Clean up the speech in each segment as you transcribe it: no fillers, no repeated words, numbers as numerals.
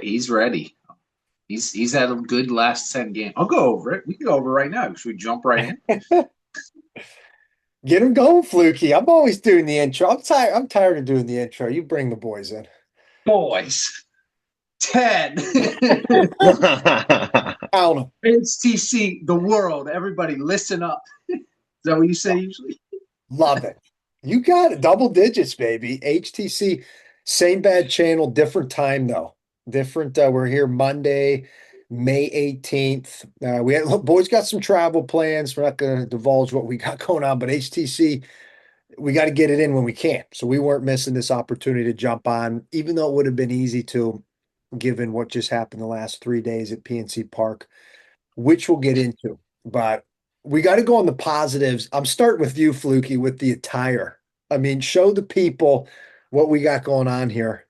He's ready. He's had a good last 10 games. I'll go over it. We can go over it right now. Should we jump right in? Get him going, Fluky. I'm always doing the intro. I'm tired. I'm tired of doing the intro. You bring the boys in. Boys, 10. Count 'em. HTC, the world. Everybody listen up. Is that what you say usually? Love it. You got it. Double digits, baby. HTC, same bad channel, different time though. Different. We're here Monday, May 18th. Look, boys got some travel plans. We're not going to divulge what we got going on, but HTC, we got to get it in when we can. So we weren't missing this opportunity to jump on, even though it would have been easy to, given what just happened the last 3 days at PNC Park, which we'll get into. But we got to go on the positives. I'm starting with you, Fluky, with the attire. I mean, show the people what we got going on here.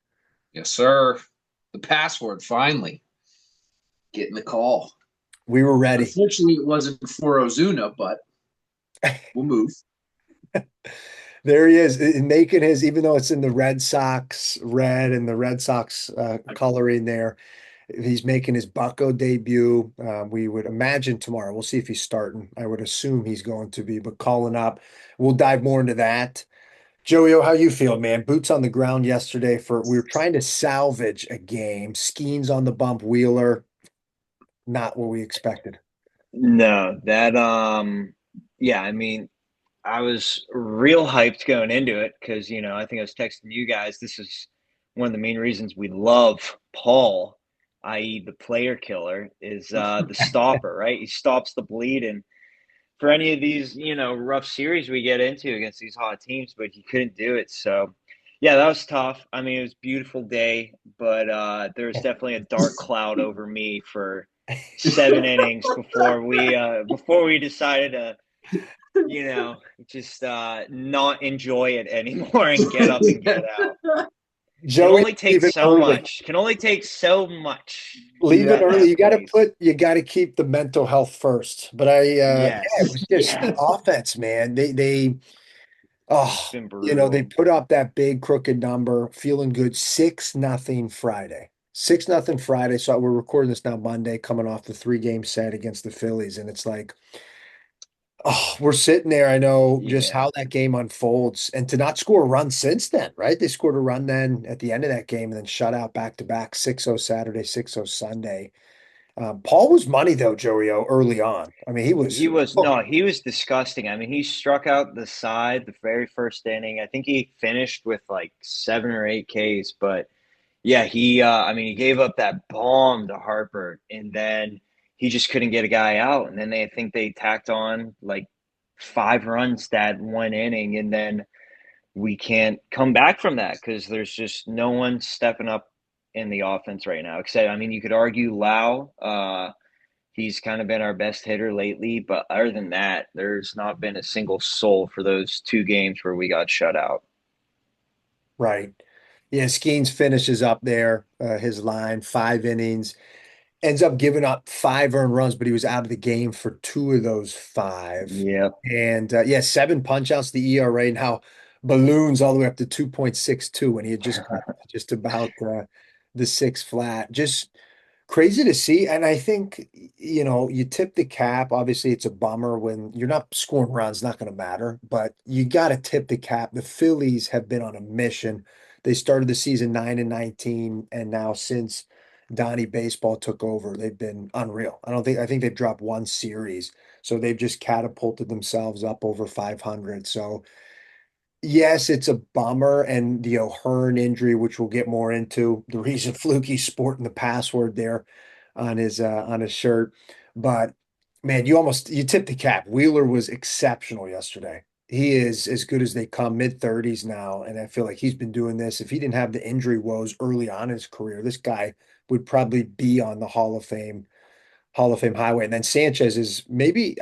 Yes, sir. The password finally getting the call. We were ready. Unfortunately, it wasn't for Ozuna, but we'll move. There he is, making his, even though it's in the Red Sox red and the Red Sox coloring there, he's making his Bucko debut. We would imagine tomorrow. We'll see if he's starting. I would assume he's going to be, but calling up. We'll dive more into that. JoeyO, how you feel, man? Boots on the ground yesterday for we were trying to salvage a game. Skeens on the bump, Wheeler, not what we expected. No, that yeah, I mean, I was real hyped going into it because, I think I was texting you guys. This is one of the main reasons we love Paul, i.e., the player killer, is the stopper, right? He stops the bleed. And for any of these, rough series we get into against these hot teams, but he couldn't do it. So, yeah, that was tough. I mean, it was a beautiful day, but there was definitely a dark cloud over me for 7 innings before we decided to just not enjoy it anymore and get up and get out. Can Joey, only take leave it so early. much. Can only take so much Leave it at early. that You got to place. keep the mental health first. But yeah, it Yes. was just the Yes. offense, man. It's Oh, been they brutal. put up that big crooked number, feeling good. 6-0 Friday. 6-0 Friday. So we're recording this now Monday, coming off the 3-game set against the Phillies. And it's like, oh, we're sitting there. I know just Yeah. how that game unfolds and to not score a run since then, right? They scored a run then at the end of that game and then shut out back to back 6-0 Saturday, 6-0 Sunday. Paul was money though, Joey-O, early on. I mean, he was, He was oh, no, he was disgusting. I mean, he struck out the side the very first inning. I think he finished with like 7 or 8 Ks, but yeah, I mean, he gave up that bomb to Harper, and then he just couldn't get a guy out. And then I think they tacked on like 5 runs that 1 inning, and then we can't come back from that because there's just no one stepping up in the offense right now. Except, I mean, you could argue Lau. He's kind of been our best hitter lately, but other than that, there's not been a single soul for those 2 games where we got shut out. right. Yeah, Skeens finishes up there, his line, 5 innings, ends up giving up 5 earned runs, but he was out of the game for two of those five. Yeah. And yeah, 7 punch outs, the ERA now balloons all the way up to 2.62 when he had just got just about the six flat. Just crazy to see. And I think, you tip the cap. Obviously, it's a bummer when you're not scoring runs, not going to matter, but you got to tip the cap. The Phillies have been on a mission. They started the season 9-19, and now since Donnie Baseball took over, they've been unreal. I think they've dropped one series. So they've just catapulted themselves up over 500. So yes, it's a bummer. And the O'Hearn injury, which we'll get more into, the reason Fluky's sporting the password there on his shirt. But man, you tipped the cap. Wheeler was exceptional yesterday. He is as good as they come, mid-30s now, and I feel like he's been doing this. If he didn't have the injury woes early on in his career, this guy would probably be on the Hall of Fame highway. And then Sanchez is maybe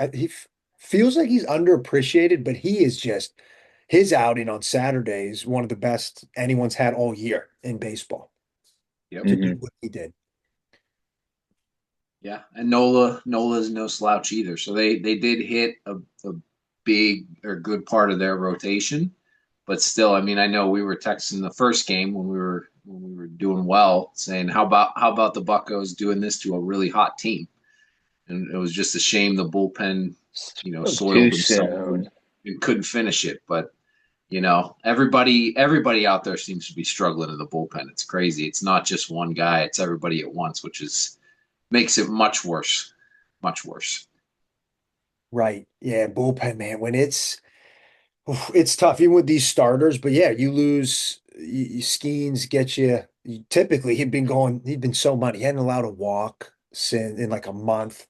feels like he's underappreciated, but he is just his outing on Saturday is one of the best anyone's had all year in baseball Yep. to do Hmm. what he did. Yeah, and Nola's no slouch either. So they did hit a big or good part of their rotation, but still, I mean, I know we were texting the first game when we were when we were doing well, saying how about the Buccos doing this to a really hot team? And it was just a shame the bullpen, Spoke too soiled themselves soon. and couldn't finish it. But everybody out there seems to be struggling in the bullpen. It's crazy. It's not just one guy; it's everybody at once, which is makes it much worse, much worse. Right. Yeah, bullpen, man. When it's tough, even with these starters. But yeah, you lose. Skeens get typically, he'd been so money. He hadn't allowed a walk since in like a month,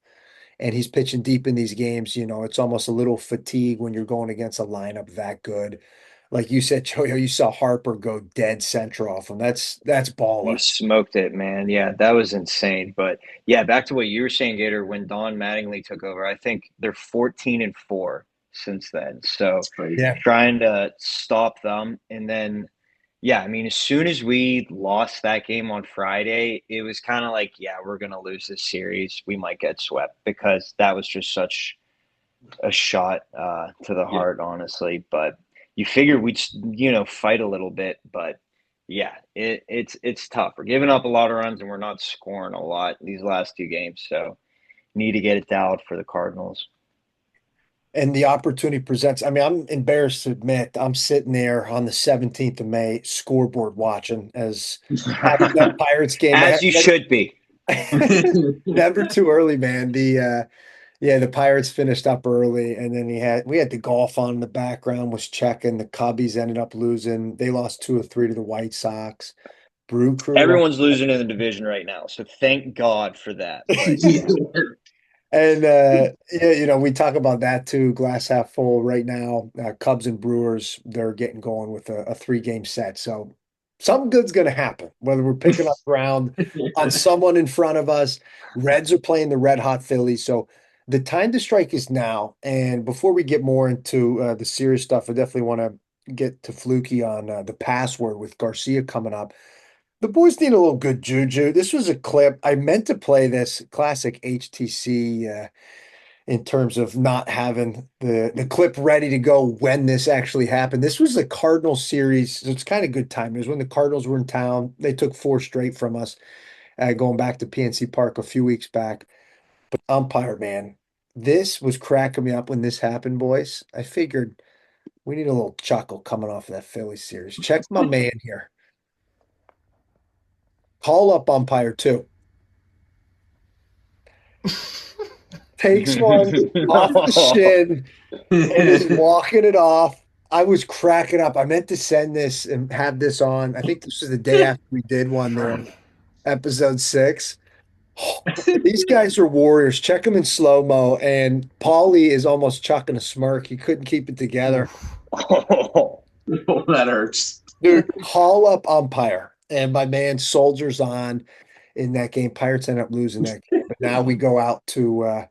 and he's pitching deep in these games. It's almost a little fatigue when you're going against a lineup that good. Like you said, JoeyO, you saw Harper go dead center off him. That's He baller. smoked it, man. Yeah, that was insane. But yeah, back to what you were saying, Gator, when Don Mattingly took over, I think they're 14-4 since then. So It's crazy. Yeah. trying to stop them. And then, yeah, I mean, as soon as we lost that game on Friday, it was kind of like, yeah, we're going to lose this series. We might get swept because that was just such a shot to the Yeah. heart, honestly. But you figure we'd fight a little bit, but yeah, it's tough. We're giving up a lot of runs and we're not scoring a lot these last two games, so need to get it dialed for the Cardinals. And the opportunity presents. I mean, I'm embarrassed to admit I'm sitting there on the 17th of May scoreboard watching as having that Pirates game. As you should be. Never too early, man. The Pirates finished up early, and then we had the golf on in the background was checking. The Cubbies ended up losing. They lost 2 of 3 to the White Sox. Brew Crew won. Everyone's losing in the division right now, so thank God for that. But Yeah. yeah. And yeah, we talk about that too. Glass half full right now. Cubs and Brewers, they're getting going with a 3-game set. So something good's going to happen. Whether we're picking up ground on someone in front of us, Reds are playing the red hot Phillies. So the time to strike is now. And before we get more into the serious stuff, I definitely want to get to Fluky on the password with Garcia coming up. The boys need a little good juju. This was a clip. I meant to play this classic HTC in terms of not having the clip ready to go when this actually happened. This was the Cardinal series. So it's kind of good time. It was when the Cardinals were in town. They took 4 straight from us, going back to PNC Park a few weeks back. But umpire, man, this was cracking me up when this happened, boys. I figured we need a little chuckle coming off of that Philly series. Check my man here. Call up umpire too. Takes one off the shin and is walking it off. I was cracking up. I meant to send this and have this on. I think this was the day after we did one there, episode 6. These guys are warriors. Check them in slow-mo. And Paulie is almost chucking a smirk. He couldn't keep it together. Oh, That hurts. Dude, call up umpire. And my man soldiers on in that game. Pirates end up losing that game. But now we go out to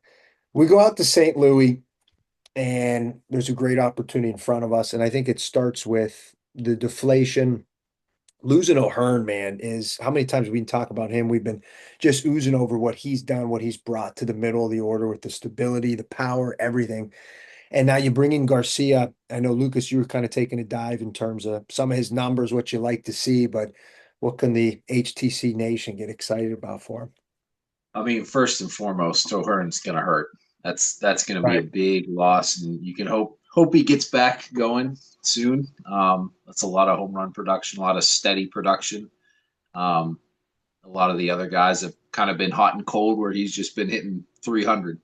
St. Louis, and there's a great opportunity in front of us. And I think it starts with the deflation. Losing O'Hearn, man, is how many times we can talk about him. We've been just oozing over what he's done, what he's brought to the middle of the order with the stability, the power, everything. And now you bring in Garcia. I know, Lucas, you were kind of taking a dive in terms of some of his numbers, what you like to see, but what can the HTC Nation get excited about for him? I mean, first and foremost, O'Hearn's going to hurt. That's going to be a Right. big loss, and you can hope he gets back going soon. That's a lot of home run production, a lot of steady production. Um, a lot of the other guys have kind of been hot and cold, where he's just been hitting 300,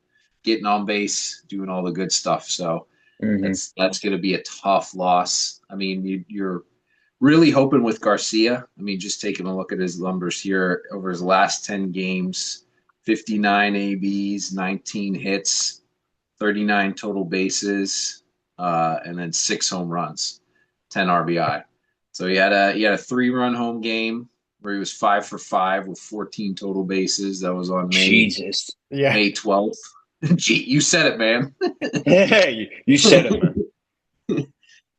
getting on base, doing all the good stuff. So mhm. that's going to be a tough loss. I mean, you're really hoping with Garcia. I mean, just taking a look at his numbers here over his last 10 games, 59 ABs, 19 hits, 39 total bases, and then 6 home runs, 10 RBI. So he had a 3-run home game where he was 5 for 5 with 14 total bases. That was on Jesus. Yeah. May 12th. Gee, you said it, man. Hey, you said it, man.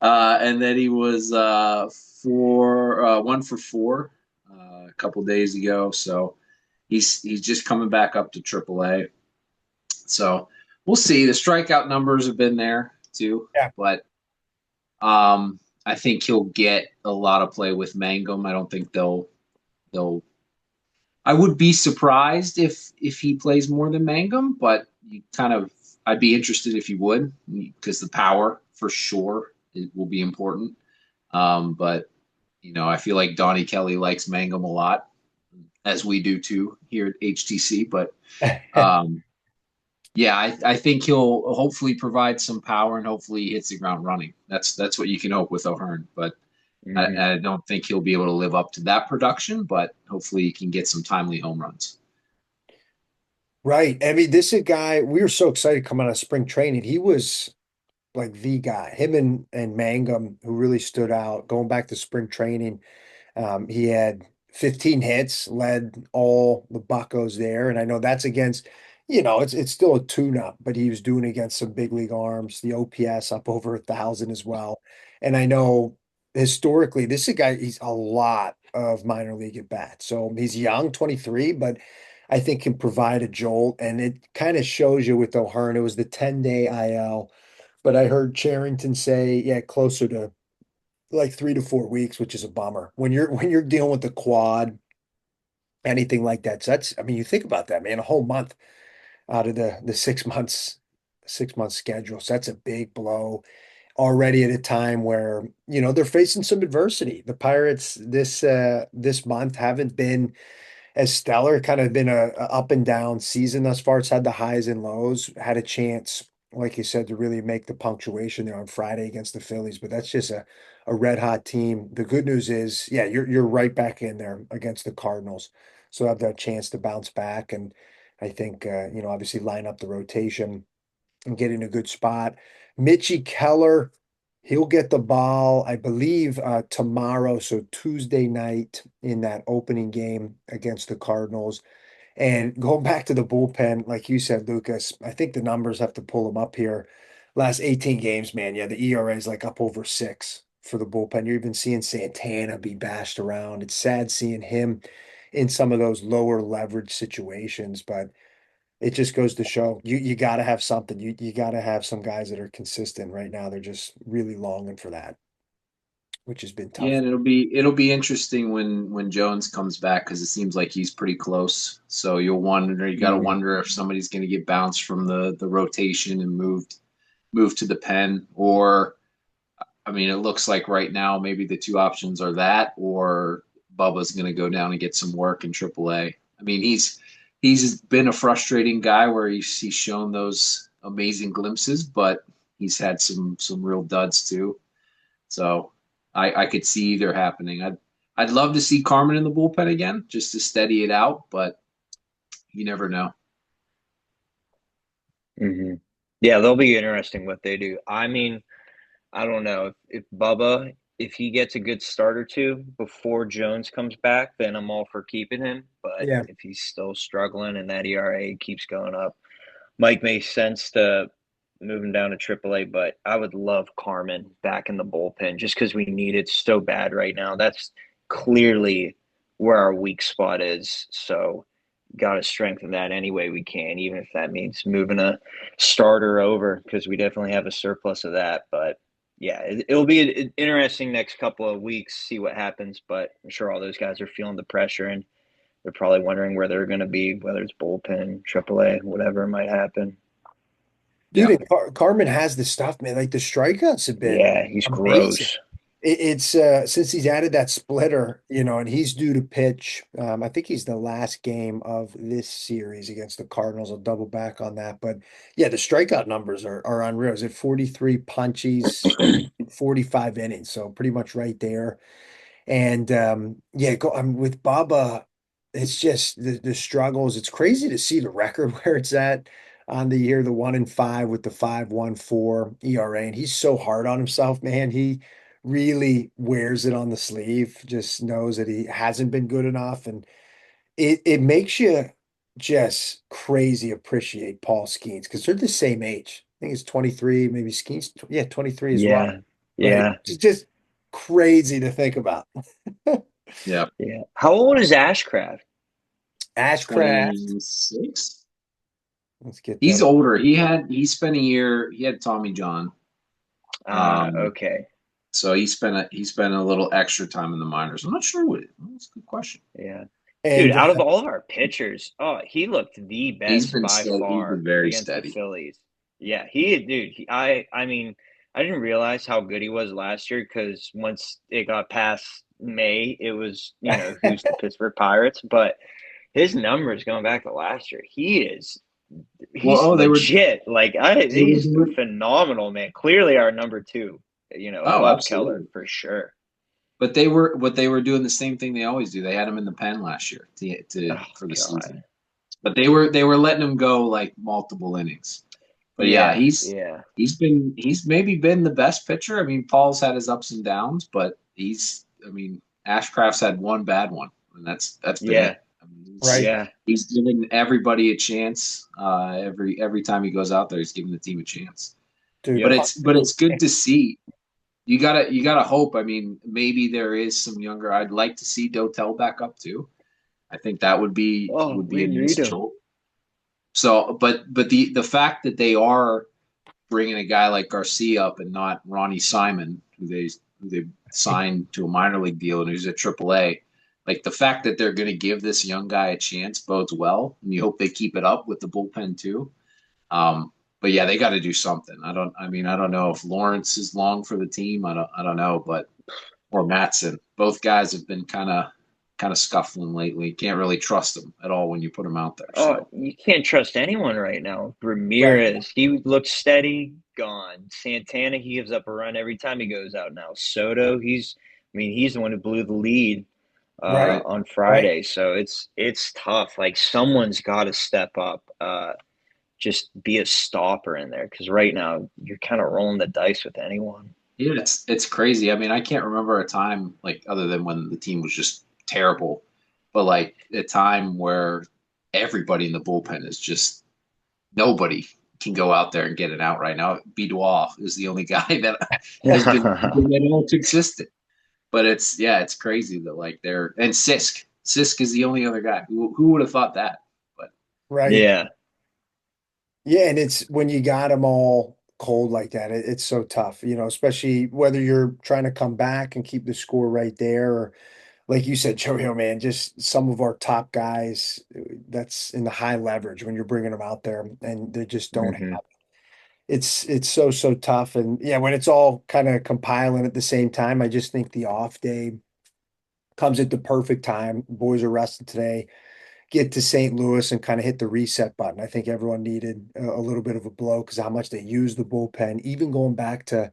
And then he was 1 for 4 a couple days ago. So he's just coming back up to AAA. So we'll see. The strikeout numbers have been there too, Yeah. but I think he'll get a lot of play with Mangum. I don't think they'll they'll. I would be surprised if he plays more than Mangum, but you kind of I'd be interested if he would because the power for sure it will be important. But I feel like Donnie Kelly likes Mangum a lot, as we do too here at HTC. But um, yeah, I think he'll hopefully provide some power and hopefully he hits the ground running. That's what you can hope with O'Hearn. But Hmm. I don't think he'll be able to live up to that production. But hopefully he can get some timely home runs. Right. I mean, this is a guy we were so excited coming out of spring training. He was like the guy, him and Mangum, who really stood out going back to spring training. He had 15 hits, led all the Buccos there. And I know that's against, it's still a tune-up, but he was doing against some big league arms, the OPS up over 1,000 as well. And I know historically, this is a guy, he's a lot of minor league at bats. So he's young, 23, but I think can provide a jolt. And it kind of shows you with O'Hearn, it was the 10-day IL. But I heard Charrington say, yeah, closer to like 3 to 4 weeks, which is a bummer. When you're dealing with the quad, anything like that. So that's, I mean, you think about that, man, a whole month out of the 6 month schedule. So that's a big blow already at a time where, they're facing some adversity. The Pirates this month haven't been as stellar, kind of been a up and down season thus far. It's had the highs and lows, had a chance, like you said, to really make the punctuation there on Friday against the Phillies, but that's just a red hot team. The good news is, yeah, you're right back in there against the Cardinals. So have that chance to bounce back. And I think obviously line up the rotation and get in a good spot. Mitchie Keller, he'll get the ball, I believe, tomorrow, so Tuesday night in that opening game against the Cardinals. And going back to the bullpen, like you said, Lucas, I think the numbers have to pull them up here. Last 18 games, man, yeah, the ERA is like up over 6 for the bullpen. You're even seeing Santana be bashed around. It's sad seeing him in some of those lower leverage situations, but it just goes to show you got to have something. You got to have some guys that are consistent right now. They're just really longing for that, which has been Yeah, tough. and it'll be interesting when Jones comes back because it seems like he's pretty close. So you got to Hmm. wonder if somebody's going to get bounced from the rotation and moved to the pen, or I mean, it looks like right now maybe the two options are that or Bubba's going to go down and get some work in AAA. I mean, he's been a frustrating guy where he's shown those amazing glimpses, but he's had some real duds too. So I could see either happening. I'd love to see Carmen in the bullpen again just to steady it out, but you never know. Hmm. Yeah, they'll be interesting what they do. I mean, I don't know if Bubba, if he gets a good start or two before Jones comes back, then I'm all for keeping him. But Yeah. if he's still struggling and that ERA keeps going up, Mike makes sense to move him down to AAA. But I would love Carmen back in the bullpen just because we need it so bad right now. That's clearly where our weak spot is. So got to strengthen that any way we can, even if that means moving a starter over because we definitely have a surplus of that. But yeah, it'll be an interesting next couple of weeks, see what happens. But I'm sure all those guys are feeling the pressure and they're probably wondering where they're going to be, whether it's bullpen, AAA, whatever might happen. Dude, Yeah. and Carmen has the stuff, man. Like the strikeouts have been Yeah, he's amazing. gross. It's since he's added that splitter, and he's due to pitch. I think he's the last game of this series against the Cardinals. I'll double back on that. But yeah, the strikeout numbers are unreal. Is it 43 punchies, 45 innings? So pretty much right there. And yeah, with Baba, it's just the struggles. It's crazy to see the record where it's at on the year, the 1-5 with the 5.14 ERA. And he's so hard on himself, man. He really wears it on the sleeve, just knows that he hasn't been good enough. And it makes you just crazy appreciate Paul Skeens because they're the same age. I think it's 23, maybe Skeens, yeah, 23 as well. Yeah, Right. yeah, It's just crazy to think about. Yeah. yeah. How old is Ashcraft? Ashcraft. 26. Let's get He's that. older. He spent a year. He had Tommy John. Um, Okay. So he spent a little extra time in the minors. I'm not sure what. That's a good question. Yeah. Dude, And out of all of our pitchers, he looked the He's best been by steady. He's far been very against the steady. Phillies. Yeah, dude, I mean, I didn't realize how good he was last year because once it got past May, it was, who's the Pittsburgh Pirates, but his numbers going back to last year, Well, he's oh, legit. Like they were he's doing. phenomenal, man. Clearly our number two, Oh, above Keller absolutely. for sure. But they were doing the same thing they always do. They had him in the pen last year Oh for the God. season. But they were letting him go like multiple innings. But yeah, Yeah, he's yeah. he's maybe been the best pitcher. I mean, Paul's had his ups and downs, but Ashcraft's had one bad one, and that's been Yeah. it. I mean, right, Yeah. he's giving everybody a chance. Every time he goes out there, he's giving the team a chance. dude. Yep. But it's good to see. You gotta hope. I mean, maybe there is some younger. I'd like to see Dotel back up too. I think that would be Oh, would be we a nice need him. jolt. So, but the fact that they are bringing a guy like Garcia up and not Ronnie Simon, who they signed to a minor league deal and who's at AAA, like the fact that they're going to give this young guy a chance bodes well, and you hope they keep it up with the bullpen too. But yeah, they got to do something. I don't know if Lawrence is long for the team. I don't know, but or Matson. Both guys have been kind of scuffling lately. Can't really trust them at all when you put them out there. Oh, So you can't trust anyone right now. Right. Ramirez, he looks steady, gone. Santana, he gives up a run every time he goes out now. Soto, he's the one who blew the lead Right. right, on Right. Friday. So it's tough. Like someone's got to step up, just be a stopper in there because right now you're kind of rolling the dice with anyone. yeah, it's crazy. I mean, I can't remember a time like other than when the team was just terrible, but like a time where everybody in the bullpen is just nobody can go out there and get it out right now. Bidois is the only guy that has been keeping it all consistent. But it's crazy that like they're and Sisk is the only other guy. Who would have thought that? But Right. Yeah. Yeah, and it's when you got them all cold like that, it's so tough, especially whether you're trying to come back and keep the score right there, or like you said, JoeyO, man, just some of our top guys that's in the high leverage when you're bringing them out there and they just don't Hmm. have it's so tough. And yeah, when it's all kind of compiling at the same time, I just think the off day comes at the perfect time. Boys are resting today, get to St. Louis and kind of hit the reset button. I think everyone needed a little bit of a blow because how much they use the bullpen. Even going back to,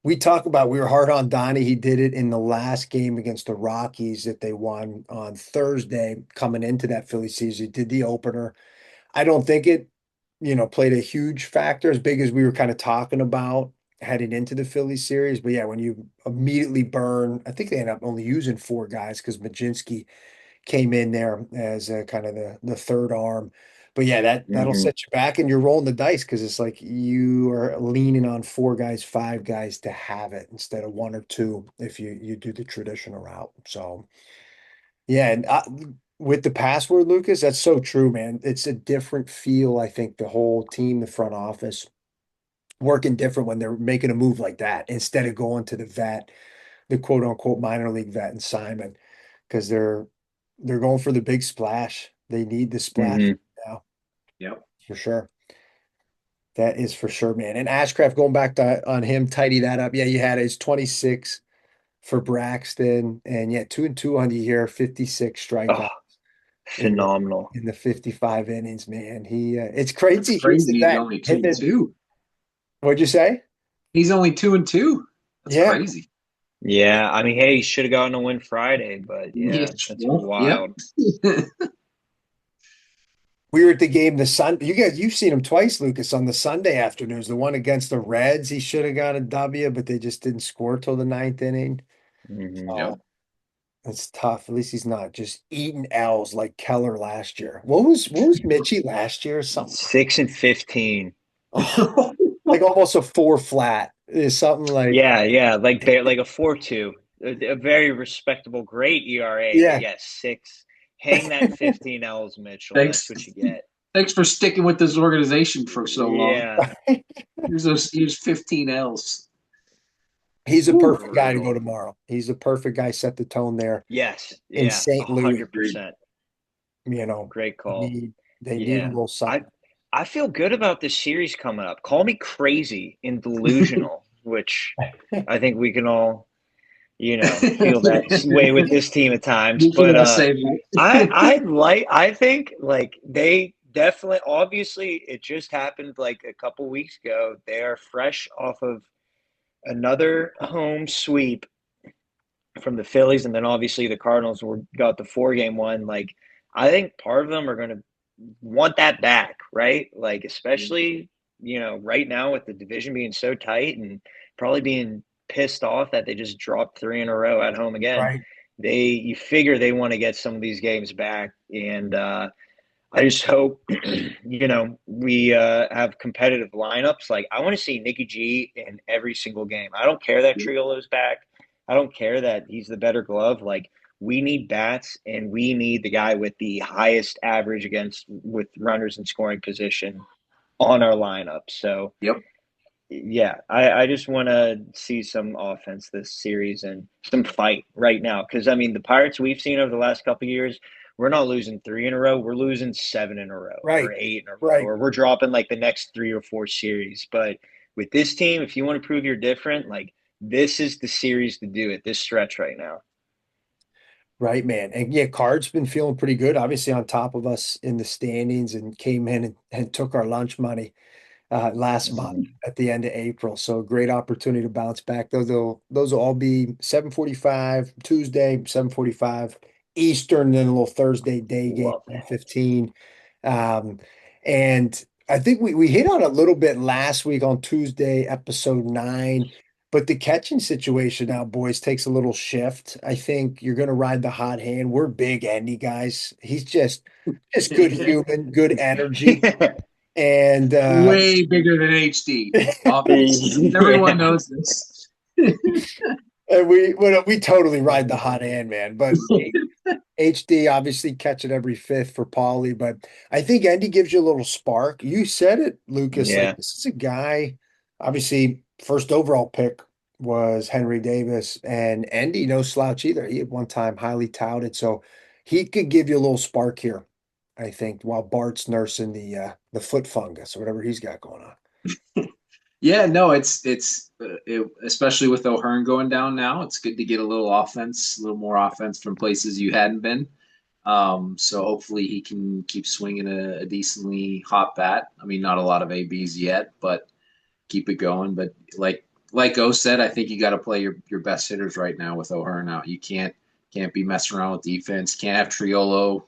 we were hard on Donnie. He did it in the last game against the Rockies that they won on Thursday coming into that Philly season. He did the opener. I don't think it, played a huge factor as big as we were kind of talking about heading into the Philly series. But yeah, when you immediately burn, I think they ended up only using four guys because Majinski came in there as a kind of the third arm. But yeah, that'll Hmm. set you back and you're rolling the dice because it's like you are leaning on four guys, five guys to have it instead of one or two if you do the traditional route. So yeah, and with the password, Lucas, that's so true, man. It's a different feel. I think the whole team, the front office, working different when they're making a move like that instead of going to the vet, the quote unquote minor league vet and Simon, because they're going for the big splash. They need the splash Hmm. now yep. for sure. That is for sure, man. And Ashcraft, going back to on him, tidy that up. Yeah, you had his 26 for Braxton, and yeah, 2-2 on the year, 56 Oh, strikeouts in the phenomenal. 55 innings, man. It's That's crazy. He's the crazy. He's vet. only two Him and and two. what'd you say? He's only 2-2. That's Yeah. crazy. Yeah, I mean, hey, he should have gotten a win Friday, but Yeah, yeah, that's well, yep. wild. We were at the game the Sun. You've seen him twice, Lucas, on the Sunday afternoons. The one against the Reds, he should have got a W, but they just didn't score till the ninth inning. Hmm. Yep. Oh, that's tough. At least he's not just eating L's like Keller last year. What was Mitchie last year? Something 6-15. oh, like almost a four flat. Is something like Yeah, like a 4.2, a very respectable, great ERA, but yeah. yeah, six. Hang that 15 L's, Mitchell. That's Thanks. what you get. Thanks for sticking with this organization for so long. Yeah, Here's 15 L's. He's a perfect guy to go Brutal. tomorrow. He's a perfect guy, set the tone there Yes. in Yeah. St. Louis. 100%. You know, Great call. they need a Yeah. little I something. I feel good about this series coming up. Call me crazy and delusional, which I think we can all, feel that way with this team at times. You can But all say that. I think like they definitely obviously it just happened like a couple weeks ago. They are fresh off of another home sweep from the Phillies, and then obviously the Cardinals got the 4-game one. Like I think part of them are going to want that back, right? Like especially right now with the division being so tight and probably being pissed off that they just dropped 3 in a row at home again. Right. You figure they want to get some of these games back, and I just hope we have competitive lineups. Like I want to see Nicky G in every single game. I don't care that Triolo's back. I don't care that he's the better glove. Like we need bats, and we need the guy with the highest average against with runners in scoring position on our lineup. So Yep. yeah, I just want to see some offense this series and some fight right now. Because, I mean, the Pirates we've seen over the last couple of years, we're not losing 3 in a row. We're losing 7 in a row or Right. 8 in a row, Right. or we're dropping like the next 3 or 4 series. But with this team, if you want to prove you're different, like this is the series to do it, this stretch right now. Right, man. And yeah, Card's been feeling pretty good, obviously on top of us in the standings and came in and took our lunch money last month at the end of April. So a great opportunity to bounce back. Those will all be 7:45 Tuesday, 7:45 Eastern, then a little Thursday day game, Love it. 15. Um, and I think we hit on it a little bit last week on Tuesday, episode 9. But the catching situation now, boys, takes a little shift. I think you're going to ride the hot hand. We're big Andy guys. He's just good human, good energy. And Way bigger than HD. Obvious. Everyone Yeah. knows this. and we totally ride the hot hand, man. But HD obviously catch it every fifth for Paulie. But I think Andy gives you a little spark. You said it, Lucas. Like Yeah. this is a guy, obviously, first overall pick was Henry Davis, and Andy no slouch either. He at one time highly touted, so he could give you a little spark here. I think while Bart's nursing the foot fungus or whatever he's got going on. Yeah, no, especially with O'Hearn going down now. It's good to get a little offense, a little more offense from places you hadn't been. So hopefully he can keep swinging a decently hot bat. I mean, not a lot of ABs yet, but keep it going. But like O said, I think you got to play your best hitters right now with O'Hearn out. You can't be messing around with defense. Can't have Triolo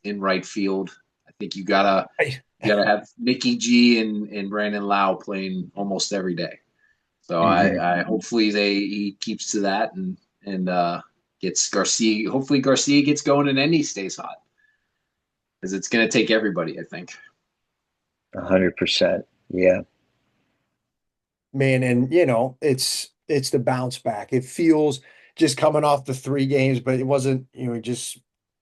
in right field. I think you gotta have Nicky G and Brandon Lau playing almost every day. So Mhm. I hopefully he keeps to that and gets Garcia. Hopefully Garcia gets going and Endy stays hot because it's gonna take everybody. I think. 100%. Yeah. Man, and it's the bounce back. It feels just coming off the 3 games, but it wasn't, just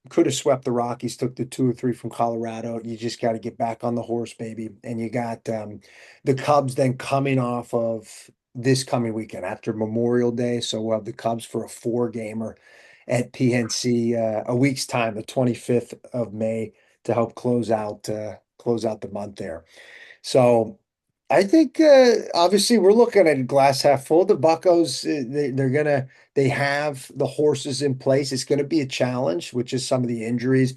could have swept the Rockies, took the 2 or 3 from Colorado. You just got to get back on the horse, baby. And you got the Cubs then coming off of this coming weekend after Memorial Day. So we'll have the Cubs for a 4-gamer at PNC a week's time, the 25th of May, to help close out the month there. So I think obviously we're looking at glass half full. The Buccos, they have the horses in place. It's gonna be a challenge, which is some of the injuries.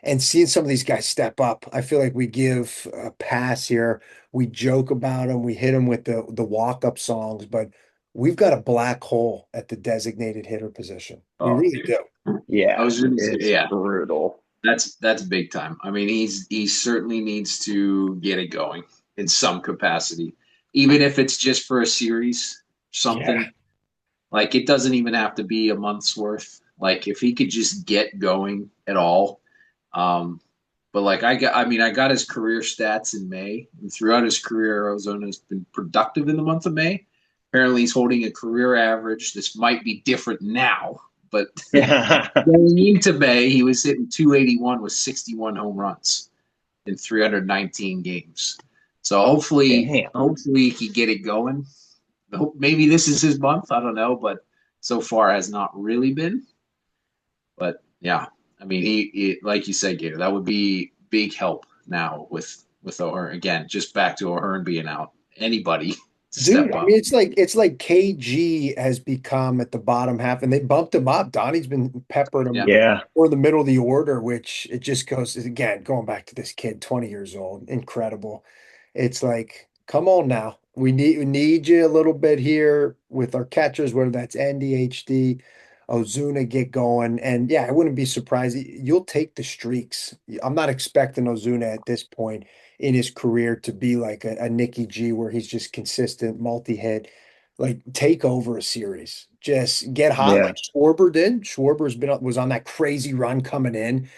And seeing some of these guys step up, I feel like we give a pass here. We joke about them, we hit them with the walk-up songs, but we've got a black hole at the designated hitter position. We Oh, really dude. do. I Yeah. was gonna say, It's yeah, brutal. that's big time. I mean, he certainly needs to get it going in some capacity, even if it's just for a series, Yeah. something. Like it doesn't even have to be a month's worth. Like if he could just get going at all. Um, but like I got his career stats in May, and throughout his career, Arizona's been productive in the month of May. Apparently, he's holding a career average. This might be different now, but going into May, he was hitting 281 with 61 home runs in 319 games. So hopefully, Damn. hopefully he can get it going. maybe this is his month. I don't know, but so far has not really been. But yeah, I mean, he like you said, Gator, that would be big help now with O'Hearn again. Just back to O'Hearn being out. Anybody to Dude, step I mean, up. it's like KG has become at the bottom half, and they bumped him up. Donnie's been peppering him Yeah, Yeah. or the middle of the order, which it just goes again, going back to this kid, 20 years old, incredible. It's like, come on now. We need you a little bit here with our catchers, whether that's NDHD, Ozuna get going. And yeah, I wouldn't be surprised. You'll take the streaks. I'm not expecting Ozuna at this point in his career to be like a Nicky G where he's just consistent, multi-hit. Like take over a series. Just get hot Yeah. like Schwarber did. Schwarber's been was on that crazy run coming in.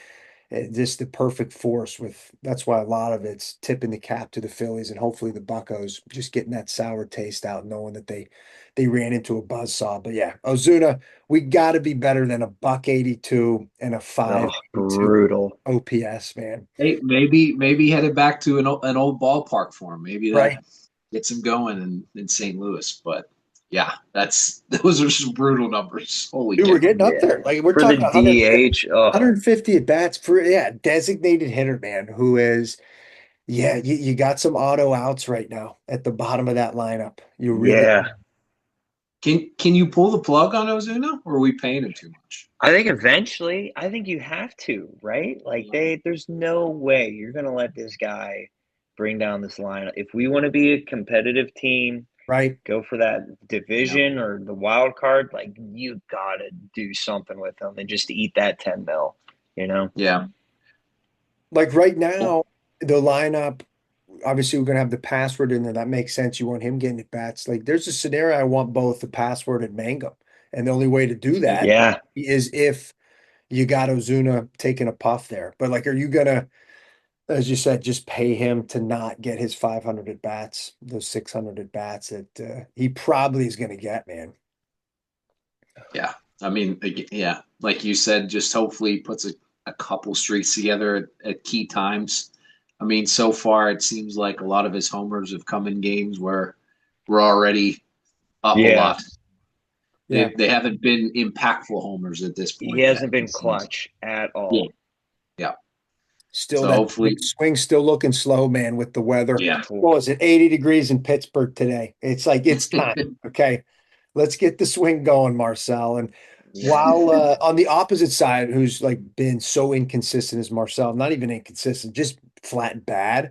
Just the perfect force with that's why a lot of it's tipping the cap to the Phillies and hopefully the Buccos just getting that sour taste out, knowing that they ran into a buzzsaw. But yeah, Ozuna, we got to be better than a buck 82 and a Oh, 582 brutal. OPS, man. hey, maybe headed back to an old ballpark for him. Maybe that Right. gets him going in St. Louis. But yeah, those are some brutal numbers. Holy Dude, we're cow! getting up Yeah. there. Like we're For the talking 150, DH, oh, 150 at bats for yeah, designated hitter, man, who is yeah, you got some auto outs right now at the bottom of that lineup. You really yeah. Can you pull the plug on Ozuna, or are we paying him too much? I think eventually, I think you have to, right? Like there's no way you're gonna let this guy bring down this lineup. If we want to be a competitive team, right. go for that Yeah, division or the wild card, like you gotta do something with them and just eat that 10 mil, you know? yeah. Like right Well, now, the lineup, obviously we're gonna have the password in there. That makes sense. You want him getting at bats. Like there's a scenario I want both the password and Mangum. And the only way to do that Yeah, is if you got Ozuna taking a puff there. But like, are you gonna, as you said, just pay him to not get his 500 at bats, those 600 at bats that he probably is gonna get, man. yeah. I mean, yeah, like you said, just hopefully puts a couple streaks together at key times. I mean, so far it seems like a lot of his homers have come in games where we're already up a yeah. lot. Yeah. They haven't been impactful homers at this He point yet, hasn't been it seems. clutch at Yeah, all. yeah. Still So that hopefully, swing still looking slow, man, with the weather. yeah, What was it, 80 degrees in Pittsburgh today? It's like it's time. Okay. Let's get the swing going, Marcel. And Yeah. while on the opposite side, who's like been so inconsistent as Marcel, not even inconsistent, just flat bad.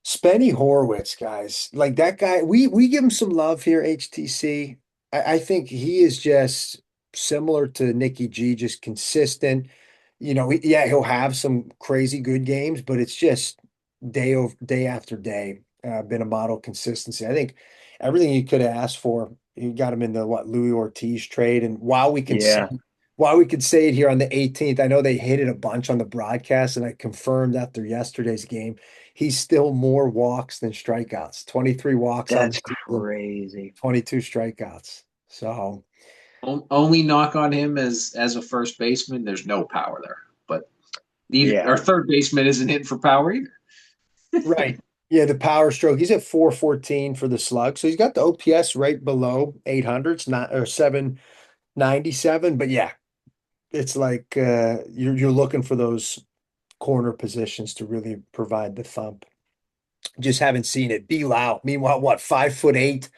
Spenny Horwitz, guys, like that guy, we give him some love here, HTC. I think he is just similar to Nicky G, just consistent. Yeah, he'll have some crazy good games, but it's just day after day, been a model consistency. I think everything you could have asked for, you got him in the what Louis Ortiz trade. And Yeah. while we could say it here on the 18th, I know they hit it a bunch on the broadcast, and I confirmed after yesterday's game, he's still more walks than strikeouts. 23 walks on the That's season, crazy. 22 strikeouts. So only knock on him as a first baseman. There's no power there, but neither Yeah. our third baseman isn't hitting for power either. right. Yeah, the power stroke. He's at 414 for the slug. So he's got the OPS right below 800s, not or 797. But yeah, it's like you're looking for those corner positions to really provide the thump. Just haven't seen it. Be Lau. Meanwhile, what, 5'8",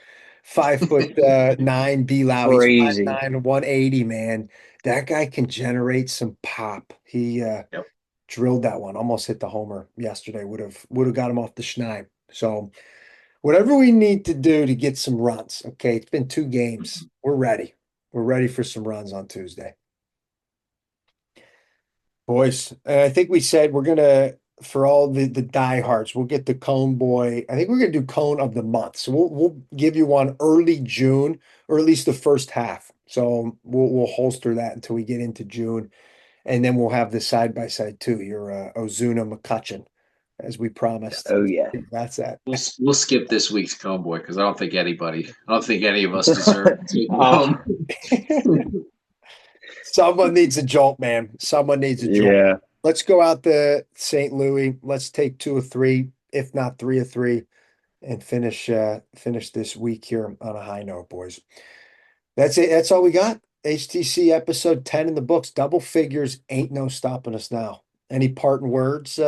5'9", Be Lau. He's Crazy. 5'9", 180, man. That guy can generate some pop. He Yep. drilled that one, almost hit the homer yesterday. Would have got him off the schneid. So whatever we need to do to get some runs. Okay, it's been 2 games. We're ready. We're ready for some runs on Tuesday. Boys, and I think we said we're gonna for all the diehards, we'll get the Cone Boy. I think we're gonna do Cone of the month. So we'll give you one early June, or at least the first half. So we'll holster that until we get into June, and then we'll have the side by side too. Your Ozuna McCutcheon, as we promised. Oh yeah. That's that. We'll skip this week's Cone Boy because I don't think any of us deserve to take him Oh, home. Someone needs a jolt, man. Someone needs a jolt. yeah. Let's go out to St. Louis. Let's take 2 of 3, if not 3 of 3. and finish this week here on a high note, boys. That's it. That's all we got. HTC episode 10 in the books. Double figures ain't no stopping us now. Any parting words,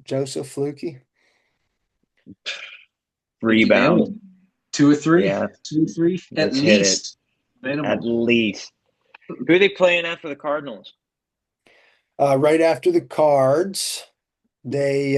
Joseph Fluky? Rebound. 2 or 3. Yeah. 2 or 3 at Let's hit least. Minimum. At least. Who are they playing after the Cardinals? Right after the Cards, they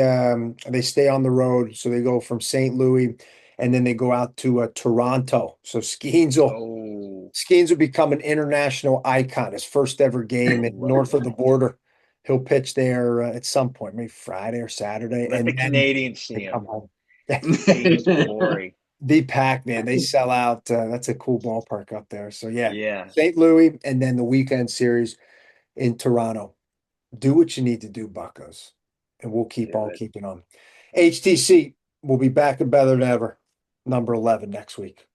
stay on the road, so they go from St. Louis, and then they go out to Toronto. So Skeens will become an international icon. His first ever game north of the border. He'll pitch there at some point, maybe Friday or Saturday, Let and the then Canadians see they him. come home. Scene's glory. The pack, man, they sell out. That's a cool ballpark up there. So Yeah. St. Louis, and then the weekend series in Toronto. Do what you need to do, Buccos, and we'll keep on keeping on. HTC will be back and better than ever. Number 11 next week.